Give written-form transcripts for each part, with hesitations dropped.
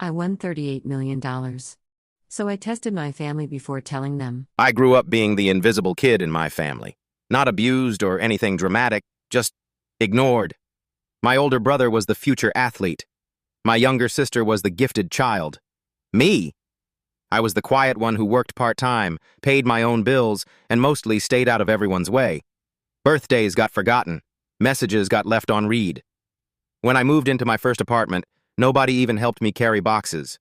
I won $38 million. So I tested my family before telling them. I grew up being the invisible kid in my family. Not abused or anything dramatic, just ignored. My older brother was the future athlete. My younger sister was the gifted child. Me? I was the quiet one who worked part-time, paid my own bills, and mostly stayed out of everyone's way. Birthdays got forgotten. Messages got left on read. When I moved into my first apartment, nobody even helped me carry boxes.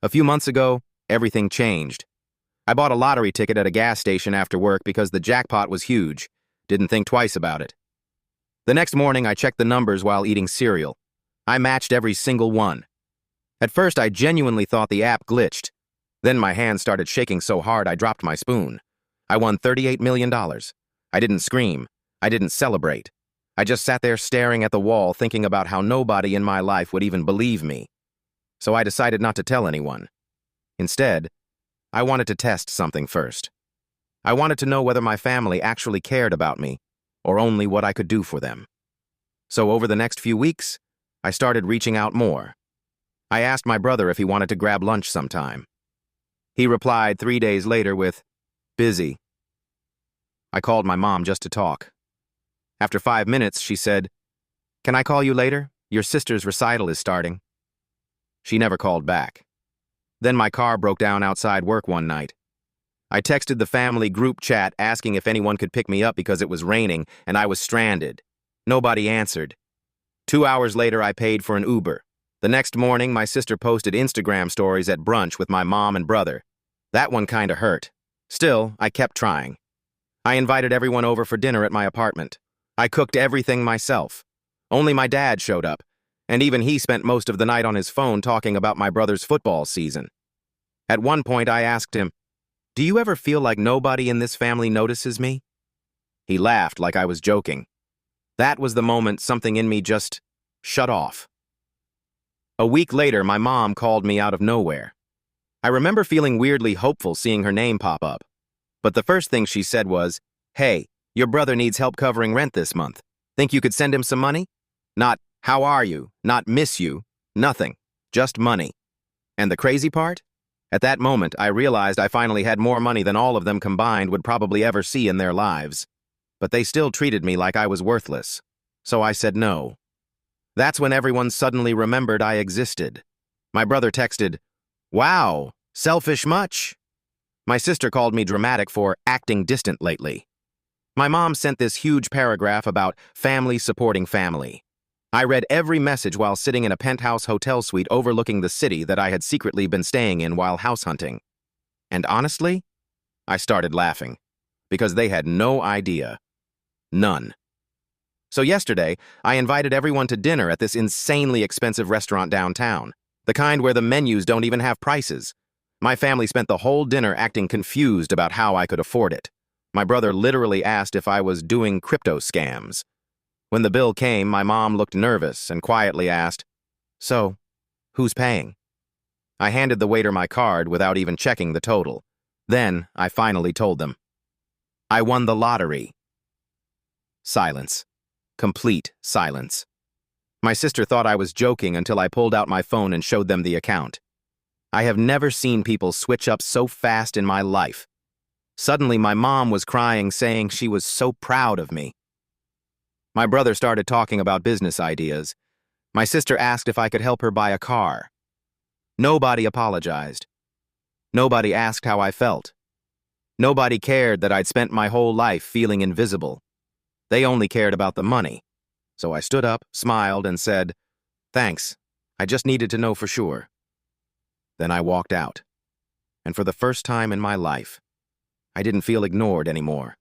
A few months ago, everything changed. I bought a lottery ticket at a gas station after work because the jackpot was huge. Didn't think twice about it. The next morning, I checked the numbers while eating cereal. I matched every single one. At first, I genuinely thought the app glitched. Then my hand started shaking so hard I dropped my spoon. I won $38 million. I didn't scream. I didn't celebrate. I just sat there staring at the wall thinking about how nobody in my life would even believe me. So I decided not to tell anyone. Instead, I wanted to test something first. I wanted to know whether my family actually cared about me, or only what I could do for them. So over the next few weeks, I started reaching out more. I asked my brother if he wanted to grab lunch sometime. He replied 3 days later with, "Busy." I called my mom just to talk. After 5 minutes, she said, "Can I call you later? Your sister's recital is starting." She never called back. Then my car broke down outside work one night. I texted the family group chat asking if anyone could pick me up because it was raining and I was stranded. Nobody answered. 2 hours later, I paid for an Uber. The next morning, my sister posted Instagram stories at brunch with my mom and brother. That one kinda hurt. Still, I kept trying. I invited everyone over for dinner at my apartment. I cooked everything myself. Only my dad showed up, and even he spent most of the night on his phone talking about my brother's football season. At one point, I asked him, "Do you ever feel like nobody in this family notices me?" He laughed like I was joking. That was the moment something in me just shut off. A week later, my mom called me out of nowhere. I remember feeling weirdly hopeful seeing her name pop up. But the first thing she said was, "Hey, your brother needs help covering rent this month. Think you could send him some money?" Not, "How are you?" Not, "Miss you." Nothing. Just money. And the crazy part? At that moment, I realized I finally had more money than all of them combined would probably ever see in their lives. But they still treated me like I was worthless. So I said no. That's when everyone suddenly remembered I existed. My brother texted, "Wow, selfish much?" My sister called me dramatic for acting distant lately. My mom sent this huge paragraph about family supporting family. I read every message while sitting in a penthouse hotel suite overlooking the city that I had secretly been staying in while house hunting. And honestly, I started laughing, because they had no idea. None. So yesterday, I invited everyone to dinner at this insanely expensive restaurant downtown, the kind where the menus don't even have prices. My family spent the whole dinner acting confused about how I could afford it. My brother literally asked if I was doing crypto scams. When the bill came, my mom looked nervous and quietly asked, "So, who's paying?" I handed the waiter my card without even checking the total. Then, I finally told them. I won the lottery. Silence. Complete silence. My sister thought I was joking until I pulled out my phone and showed them the account. I have never seen people switch up so fast in my life. Suddenly, my mom was crying, saying she was so proud of me. My brother started talking about business ideas. My sister asked if I could help her buy a car. Nobody apologized. Nobody asked how I felt. Nobody cared that I'd spent my whole life feeling invisible. They only cared about the money. So I stood up, smiled, and said, "Thanks. I just needed to know for sure." Then I walked out. And for the first time in my life, I didn't feel ignored anymore.